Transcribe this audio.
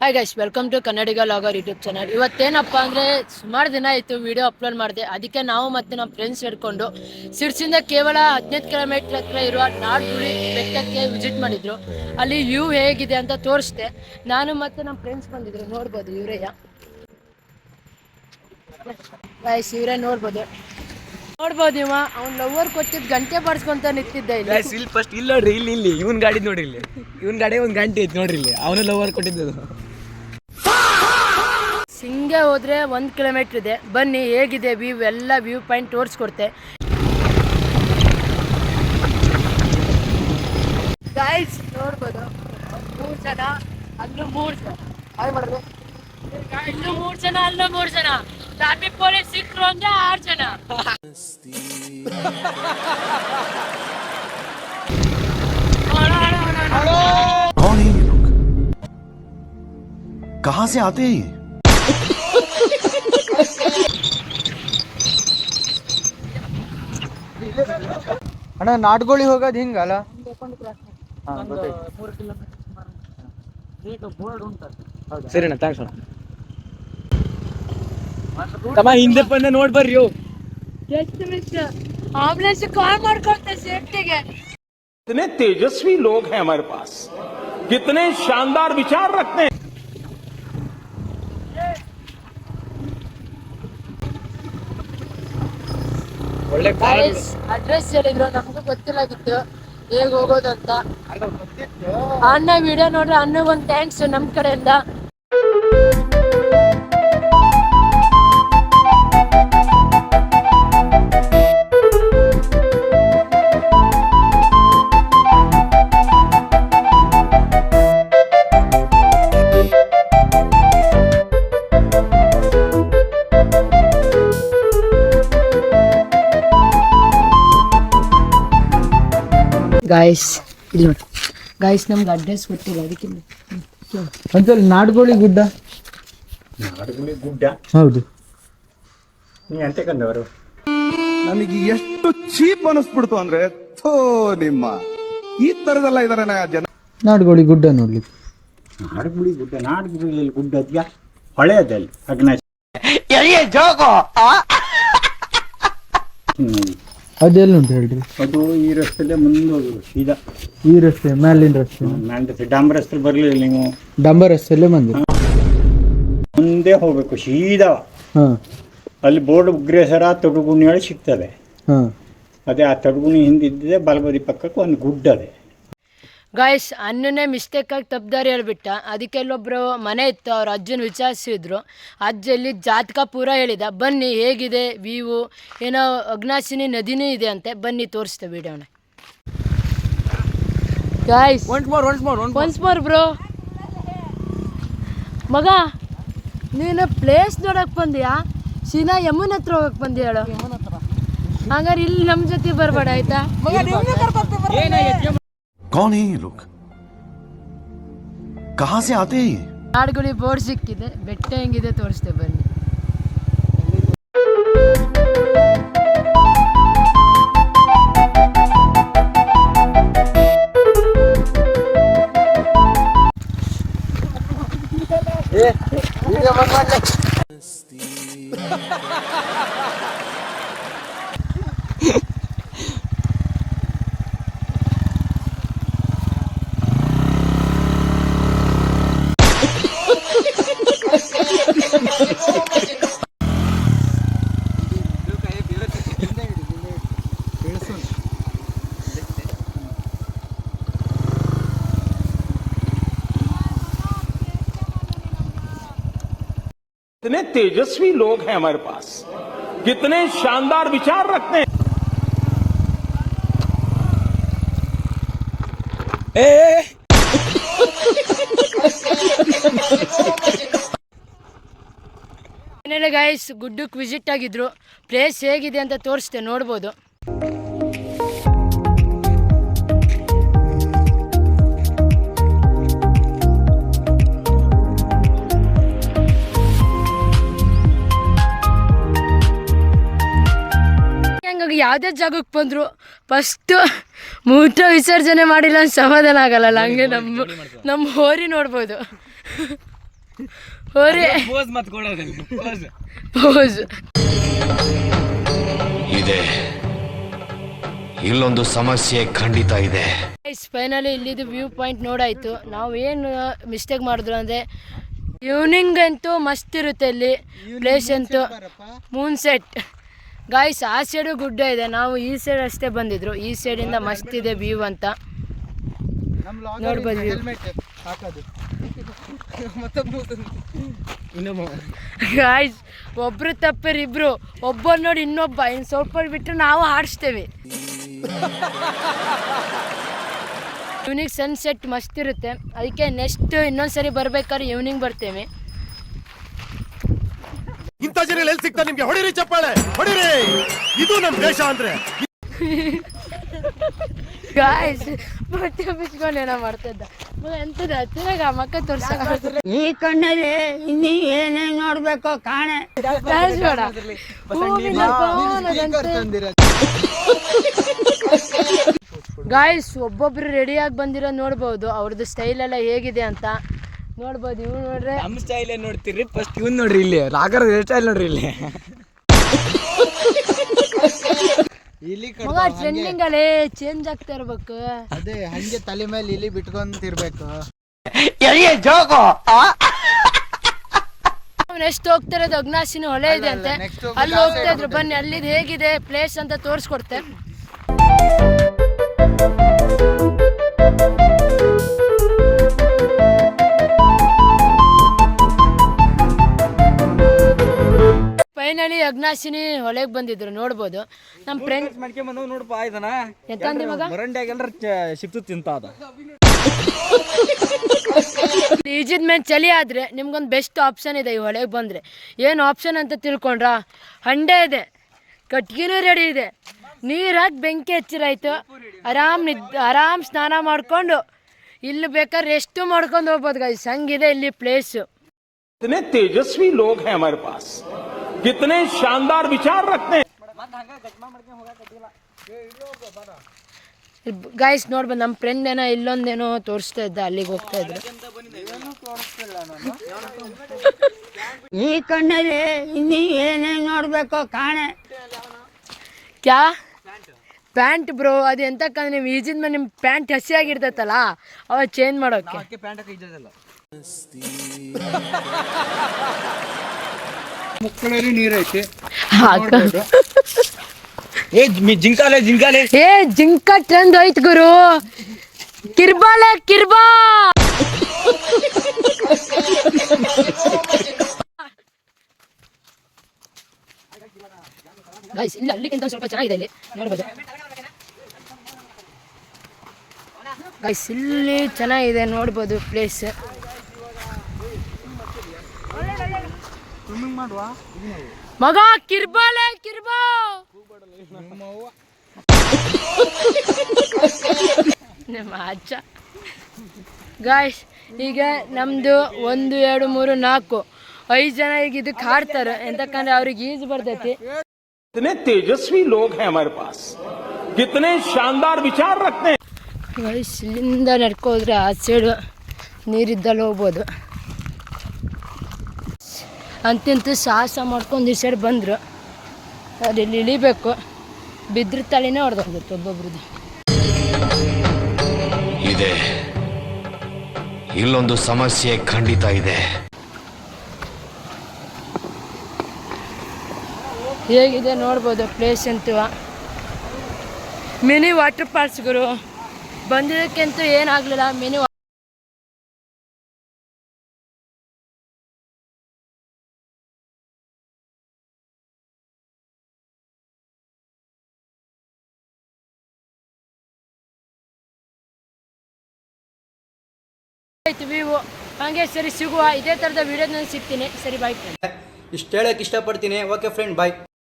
Hi guys, welcome to Kannadiga vlogger YouTube channel. ಇವತ್ತೇನಪ್ಪ ಅಂದರೆ ಸುಮಾರು ದಿನ ಆಯಿತು ವಿಡಿಯೋ ಅಪ್ಲೋಡ್ ಮಾಡಿದೆ. ಅದಕ್ಕೆ ನಾವು ಮತ್ತು ನಮ್ಮ ಫ್ರೆಂಡ್ಸ್ ಹಿಡ್ಕೊಂಡು ಸಿರ್ಸಿಂದ ಕೇವಲ 15 ಕಿಲೋಮೀಟ್ರ್ ಹತ್ರ ಇರುವ ನಾಡ್ಗುಳಿ ಬೆಟ್ಟಕ್ಕೆ ವಿಸಿಟ್ ಮಾಡಿದ್ರು. ಅಲ್ಲಿ ವ್ಯೂ ಹೇಗಿದೆ ಅಂತ ತೋರಿಸ್ದೆ. ನಾನು ಮತ್ತು ನಮ್ಮ ಫ್ರೆಂಡ್ಸ್ ಬಂದಿದ್ರು, ನೋಡ್ಬೋದು ಇವರಯ್ಯ ಗೈಸ್, ಇವರೇ ನೋಡ್ಬೋದು ಇವ ಅವ್ನು ಲವರ್ ಕೊಟ್ಟಿದ್ದು ಗಂಟೆ ಬಾರಿಸ್ಕೊಂತ ನಿಂತಿದ್ದ ಇಲ್ಲಿ ಫಸ್ಟ್ ಇಲ್ಲಿ ನೋಡ್ರಿ, ಇಲ್ಲಿ ಇವನ್ ಗಾಡಿ ನೋಡ್ರಿ, ಇಲ್ಲಿ ಇವನ್ ಗಾಡಿ ಒಂದು ಗಂಟೆ ಐತಿ ನೋಡ್ರಿ, ಇಲ್ಲಿ ಅವನು ಲವರ್ ಕೊಟ್ಟಿದ್ದು. ಹಿಂಗೆ ಹೋದ್ರೆ 1 ಕಿಲೋಮೀಟ್ರ್ ಇದೆ. ಬನ್ನಿ, ಹೇಗಿದೆ ವ್ಯೂ, ಎಲ್ಲ ವ್ಯೂ ಪಾಯಿಂಟ್ ತೋರಿಸ್ಕೊಡ್ತೆ. ಗೈಸ್ ನೋಡ್ಬೋದು, 3 ಜನ, ಅಲ್ಲೂ 3 ಜನ, ಇಲ್ಲೂ 3 ಜನ, ಅಲ್ಲೂ 3 ಜನ. ಟ್ರಾಫಿಕ್ ಪೊಲೀಸ್ ಸಿಕ್ಕರು ಅಂದ್ರೆ 6 ಜನ. कौन है ये लोग? कहाँ से आते हैं ये? ಅಣ್ಣ ನಾಟ್ಗೋಳಿ ಹೋಗೋದು ಹಿಂಗಲ್ಲ? ಸರಿ ಅಣ್ಣ, ಥ್ಯಾಂಕ್ಸ್ ಅಣ್ಣ. ತಮ್ಮ ಹಿಂದೆ ಬಂದೆ ನೋಡಿ ಬರ್ರಿ. ಆಂಬುಲೆನ್ಸ್ ಕಾಲ್ ಮಾಡ್ಕೊಳ್ತೆ ಸೇಫ್ಟಿಗೆ. कितने तेजस्वी लोग हैं हमारे पास, कितने शानदार विचार रखते हैं. ಒಳ್ಳೆ ಅಡ್ರೆಸ್ ಹೇಳಿದ್ರು, ನಮಗೂ ಗೊತ್ತಿಲ್ಲಾಗಿತ್ತು ಹೇಗೆ ಹೋಗೋದು ಅಂತ. ಅಣ್ಣ ವಿಡಿಯೋ ನೋಡ್ರೆ ಅಣ್ಣಗೊಂದು ಥ್ಯಾಂಕ್ಸ್ ನಮ್ಮ ಕಡೆಯಿಂದ. ಗಾಯ್ಸ್ ಇಲ್ಲಿ ನೋಡಿ ಗಾಯ್ಸ್, ನಮ್ಗೆ ಅಡ್ರೆಸ್ ಗೊತ್ತಿಲ್ಲ, ಅದಕ್ಕೆ ಒಂದ್ಸಲ ನಾಡ್ಗೋಳಿ ಗುಡ್ಡ. ಹೌದು, ನೀ ಅಂತ ಕಂದವರು. ನನಗೆ ಎಷ್ಟು ಚೀಪ್ ಅನಿಸ್ಬಿಡ್ತು ಅಂದ್ರೆ, ಥೋ ನಿಮ್ಮ ಈ ತರದೆಲ್ಲ ಇದಾರೆ ಜನ. ನಾಡ್ಗೋಳಿ ಗುಡ್ಡ ನೋಡ್ಲಿಕ್ಕೆ. ನಾಡಗುಳಿ ಗುಡ್ಡ ಅದ್ಯಾ ಹೊಳೆಯದಲ್ಲಿ ಅಗ್ನಾಶ್. ಅದೆಲ್ಲ ಉಂಟು ಹೇಳ್ರಿ? ಅದು ಈ ರಸ್ತೆಲ್ಲೇ ಮುಂದೆ ಹೋಗುದು ಸೀದಾ. ಈ ರಸ್ತೆ ಮೇಲಿನ ರಸ್ತೆ, ಡಾಂಬರ್ ರಸ್ತೆ ಬರ್ಲಿಲ್ಲ ನೀವು? ಡಂಬರ್ ರಸ್ತೆಯಲ್ಲೇ ಬಂದಿರಿ. ಮುಂದೆ ಹೋಗ್ಬೇಕು ಸೀದಾ. ಹಾ, ಅಲ್ಲಿ ಬೋರ್ಡ್ ಉಗ್ರೇಸರ ತೊಡುಗುಣಿ ಒಳಗೆ ಸಿಗ್ತದೆ. ಹಾ, ಅದೇ ಆ ತೊಡುಗುಣಿ ಹಿಂದಿದ್ದೆ ಬಲಬದಿ ಪಕ್ಕಕ್ಕೆ ಒಂದು ಗುಡ್ಡ ಇದೆ. ಗಾಯ್ಸ್, ಅನ್ನನೇ ಮಿಸ್ಟೇಕಾಗಿ ತಪ್ಪದಾರಿ ಹೇಳ್ಬಿಟ್ಟ. ಅದಕ್ಕೆ ಇಲ್ಲೊಬ್ರು ಮನೆ ಇತ್ತು, ಅವ್ರ ಅಜ್ಜನ ವಿಚಾರಿಸಿದ್ರು. ಅಜ್ಜಲ್ಲಿ ಜಾತಕ ಪೂರ ಹೇಳಿದ. ಬನ್ನಿ, ಹೇಗಿದೆ ವ್ಯೂ, ಏನೋ ಅಗ್ನಾಶಿನಿ ನದಿನೂ ಇದೆ ಅಂತೆ. ಬನ್ನಿ ತೋರಿಸ್ತೇವೆ ವಿಡಿಯೋನ. Guys once more bro. ಮಗ, ನೀನು ಪ್ಲೇಸ್ ನೋಡಕ್ ಬಂದ್ಯಾ ಸೀನಾ ಯಮುನ್ ಹತ್ರ ಹೋಗಕ್ ಬಂದಿ ಹೇಳು? ಹಂಗಾರೆ ಇಲ್ಲಿ ನಮ್ಮ ಜೊತೆ ಬರ್ಬೇಡ ಆಯ್ತಾ? कौन है ये लोग? कहाँ से आते हैं ये? ನಾಡ್ಗುಳಿ ಬೋರ್ಡ್ ಸಿಕ್ಕಿದೆ, ಬೆಟ್ಟ ಹೆಂಗಿದೆ ತೋರಿಸ್ತೇವೆ ಬನ್ನಿ. कितने तेजस्वी लोग हैं हमारे पास, कितने शानदार विचार रखते हैं. ಏನೇಳೆ ಗಾಯ್ಸ್, ಗುಡ್ಡಕ್ಕೆ ವಿಸಿಟ್ ಆಗಿದ್ರು. ಪ್ಲೇಸ್ ಹೇಗಿದೆ ಅಂತ ತೋರಿಸ್ತೆ, ನೋಡ್ಬೋದು. ಯಾವುದೇ ಜಾಗಕ್ಕೆ ಬಂದರು ಫಸ್ಟು ಮೂತ್ರ ವಿಸರ್ಜನೆ ಮಾಡಿಲ್ಲ ಅಂತ ಸಮಾಧಾನ ಆಗಲ್ಲ. ಹಂಗೆ ನಮ್ಮ ಹೋರಿ ನೋಡ್ಬೋದು. ಹೋರಿ ಪೋಸ್ ಮತ್ತೆ ಕೊಡೋದಲ್ಲ ಪೋಸ್. ಪೋಸ್. ಇದೆ, ಇಲ್ಲೊಂದು ಸಮಸ್ಯೆ ಖಂಡಿತ ಇದೆ. ಫೈನಲಿ ಇಲ್ಲಿದ್ದು ವ್ಯೂ ಪಾಯಿಂಟ್ ನೋಡಾಯಿತು. ನಾವು ಏನು ಮಿಸ್ಟೇಕ್ ಮಾಡಿದ್ರು ಅಂದರೆ ಈವ್ನಿಂಗ್ ಅಂತೂ ಮಸ್ತ್ ಇರುತ್ತೆ ಇಲ್ಲಿ ಪ್ಲೇಸ್ ಅಂತೂ. ಮೂನ್ ಸೆಟ್ ಗಾಯ್ಸ್, ಆ ಸೈಡು ಗುಡ್ಡ ಇದೆ, ನಾವು ಈ ಸೈಡ್ ಅಷ್ಟೇ ಬಂದಿದ್ರು. ಈ ಸೈಡಿಂದ ಮಸ್ತ್ ಇದೆ ವ್ಯೂ ಅಂತ ನೋಡ್ಬೋದು. ಗಾಯ್ಸ್, ಒಬ್ರು ತಪ್ಪರು ಇಬ್ರು, ಒಬ್ಬರು ನೋಡಿ ಇನ್ನೊಬ್ಬ, ಇನ್ನು ಸ್ವಲ್ಪ ಬಿಟ್ಟರೆ ನಾವು ಆಡಿಸ್ತೇವೆ. ಈವ್ನಿಂಗ್ ಸನ್ಸೆಟ್ ಮಸ್ತ್ ಇರುತ್ತೆ, ಅದಕ್ಕೆ ನೆಕ್ಸ್ಟ್ ಇನ್ನೊಂದ್ಸರಿ ಬರ್ಬೇಕಾದ್ರೆ ಈವ್ನಿಂಗ್ ಬರ್ತೇವೆ. ಇಂಥ ಜನ ಎಲ್ಲಿ ಸಿಗ್ತಾರೆ ನಿಮ್ಗೆ? ಹೊಡಿರಿ ಚಪ್ಪಾಳೆ, ಹೊಡಿರಿ. ಇದು ನಮ್ಮ ದೇಶ ಅಂದ್ರೆ. ಗಾಯ್ಸ್, ಮತ್ತೆ ಬಿಚ್ಕೊಂಡು ಏನೋ ಮಾಡ್ತಾ ಇದ್ದ ಮಗ. ಎಂತದ ಹತ್ತಿರಾಗ ಮಕ್ಕ ತೋರ್ಸ ಈ ಕಣ್ಣಲ್ಲಿ ಇನ್ನೀ ಏನೇನ್ ನೋಡ್ಬೇಕೋ ಕಾಣೆ. ಗಾಯ್ಸ್, ಒಬ್ಬೊಬ್ರು ರೆಡಿಯಾಗಿ ಬಂದಿರೋ ನೋಡ್ಬೋದು, ಅವ್ರದ್ದು ಸ್ಟೈಲ್ ಎಲ್ಲ ಹೇಗಿದೆ ಅಂತ ನೋಡ್ಬೋದು. ಇವ್ ನೋಡ್ರೆ ನಮ್ಮ ಸ್ಟೈಲ್ ಏನ್ ನೋಡ್ತೀರಿ? ಫಸ್ಟ್ ಇವನ್ ನೋಡ್ರಿ, ಇಲ್ಲಿ ರಾಕರ್ ಹೇರ್ ಸ್ಟೈಲ್ ನೋಡ್ರಿ ಇಲ್ಲಿ. ಮಗ ಟ್ರೆಂಡಿಂಗ್ ಅಲ್ಲೇ ಚೇಂಜ್ ಆಗ್ತಾ ಇರ್ಬೇಕು. ಅದೇ ಹಂಗೆ ತಲೆ ಮೇಲೆ ಇಲಿ ಬಿಟ್ಕೊಂತಿರ್ಬೇಕು. ನೆಕ್ಸ್ಟ್ ಹೋಗ್ತಾ ಇರೋದು ಅಗ್ನಾಶಿನ ಹೊಳೆ ಇದೆ ಅಂತೆ, ಅಲ್ಲಿ ಹೋಗ್ತಾ ಇದ್ರು. ಬನ್ನಿ, ಅಲ್ಲಿದ್ ಹೇಗಿದೆ ಪ್ಲೇಸ್ ಅಂತ ತೋರಿಸ್ಕೊಡ್ತೆ. ಫೈನಲಿ ಅಗ್ನಾಶಿನಿ ಹೊಳೆಗೆ ಬಂದಿದ್ರು, ನೋಡ್ಬೋದು. ನಮ್ಮ ಫ್ರೆಂಡ್ ಮಾಡ್ಕೊಂಡ್ ನೋಡಪ್ಪ ಇದನ್ನ ಎತ್ತಂದಿ ಮಗ ಮರಂಡ್ಯಾಗೆಲ್ಲರ ಶಿಫ್ಟ್ ತಿಂತಾದ. ಈಜಿದ ಮೇಲೆ ಚಳಿ ಆದರೆ ನಿಮ್ಗೊಂದು ಬೆಸ್ಟ್ ಆಪ್ಷನ್ ಇದೆ ಈ ಹೊಳೆಗೆ ಬಂದರೆ. ಏನು ಆಪ್ಷನ್ ಅಂತ ತಿಳ್ಕೊಂಡ್ರಾ? ಹಂಡೆ ಇದೆ, ಕಟ್ಗಿನೂ ರೆಡಿ ಇದೆ, ನೀರು ಹಾಕಿ ಬೆಂಕಿ ಹಚ್ಚಿರಾಯ್ತು. ಆರಾಮ್ ಸ್ನಾನ ಮಾಡಿಕೊಂಡು ಇಲ್ಲಿ ಬೇಕಾದ್ರೆ ರೆಸ್ಟು ಮಾಡ್ಕೊಂಡು ಹೋಗ್ಬೋದು ಗಾಯ್ಸ್. ಹಂಗಿದೆ ಇಲ್ಲಿ ಪ್ಲೇಸು. कितने तेजस्वी लोग हैं हमारे पास, कितने शानदार विचार रखते हैं. ಗಾಯ್ಸ್ ನೋಡ್ಬೋದು, ನಮ್ಮ ಫ್ರೆಂಡ್ ಏನೋ ಇಲ್ಲೊಂದೇನೋ ತೋರಿಸ್ತಾ ಇದ್ದ, ಅಲ್ಲಿಗೆ ಹೋಗ್ತಾ ಇದ್ರು. ಈ ಕಣ್ಣಲ್ಲಿ ಇನ್ನೀ ಏನೇನ್ ನೋಡ್ಬೇಕೋ ಕಾಣೆ. ಕ್ಯಾ ಪ್ಯಾಂಟ್ ಬ್ರೋ, ಅದು ಎಂತಕ್ಕಂದ್ರೆ ನೀವು ಈಜಿದ ಮೇಲೆ ನಿಮ್ಮ ಪ್ಯಾಂಟ್ ಹಸಿಯಾಗಿರ್ತೈತಲ್ಲ, ಅವಾಗ ಚೇಂಜ್ ಮಾಡೋಕೆ. ಮುಕ್ಕಳಲ್ಲಿ ನೀರೈತಿ. ಜಿಂಕಾಲೆ ಜಿಂಕಾಲೆ ಏ ಜಿಂಕ ಟ್ರೆಂಡ್ ಹೋಯ್ತು ಗುರು. ಕಿರ್ಬಾಲೆ ಕಿರ್ಬಾ. ಗೈಸ್, ಇಲ್ಲಿ ಅಲ್ಲಿಗಿಂತ ಸ್ವಲ್ಪ ಚೆನ್ನಾಗಿದೆ, ಇಲ್ಲಿ ನೋಡ್ಬೋದು. ಗೈಸ್, ಇಲ್ಲಿ ಚೆನ್ನಾಗಿದೆ ನೋಡ್ಬೋದು ಪ್ಲೇಸ್. ಮಗ ಕಿರ್ಬಾಲೆ ಕಿರ್ಬಾ. ನಿಮ್ಮ ಅಜ್ಜ. ಗಾಯ್ಸ್, ಈಗ ನಮ್ದು 1 2 3 4 5 ಜನ ಈಗ ಇದಕ್ಕೆ ಹಾಡ್ತಾರೆ, ಎಂತಕ್ಕಂದ್ರೆ ಅವ್ರಿಗೆ ಈಜು ಬರ್ತೈತಿ. कितने तेजस्वी लोग हैं हमारे पास, कितने शानदार विचार रखते हैं. ಗೈಸ್, ಇಲ್ಲಿಂದ ನಡ್ಕೋದ್ರೆ ಆ ಸೈಡು ನೀರಿದ್ದಲ್ಲಿ ಹೋಗ್ಬೋದು. ಅಂತಿಂತೂ ಸಾಹಸ ಮಾಡ್ಕೊಂಡು ಈ ಸೈಡ್ ಬಂದರು. ಅದು ಇಲ್ಲಿ ಇಳಿಬೇಕು, ಬಿದ್ರ ತಲೆನೇ ಹೊಡೆದೋಗುತ್ತೆ ಒಬ್ಬೊಬ್ರದ್ದು. ಇದೆ, ಇಲ್ಲೊಂದು ಸಮಸ್ಯೆ ಖಂಡಿತ ಇದೆ. ಹೇಗಿದೆ ನೋಡ್ಬೋದು ಪ್ಲೇಸ್ ಅಂತೂ. ಮಿನಿ ವಾಟರ್ ಪಾರ್ಕ್ಸ್ ಗುರು, ಬಂದಿದ್ದಕ್ಕಂತೂ ಏನಾಗಲಿಲ್ಲ. ಮಿನಿ ಆಯ್ತು ವ್ಯೂ. ಹಾಗೆ ಸರಿ, ಸಿಗುವ ಇದೇ ಥರದ ವಿಡಿಯೋದಲ್ಲಿ ಸಿಗ್ತೀನಿ. ಸರಿ, ಬಾಯ್ ಫ್ರೆಂಡ್. ಇಷ್ಟು ಹೇಳಕ್ ಇಷ್ಟಪಡ್ತೀನಿ. ಓಕೆ ಫ್ರೆಂಡ್, ಬಾಯ್.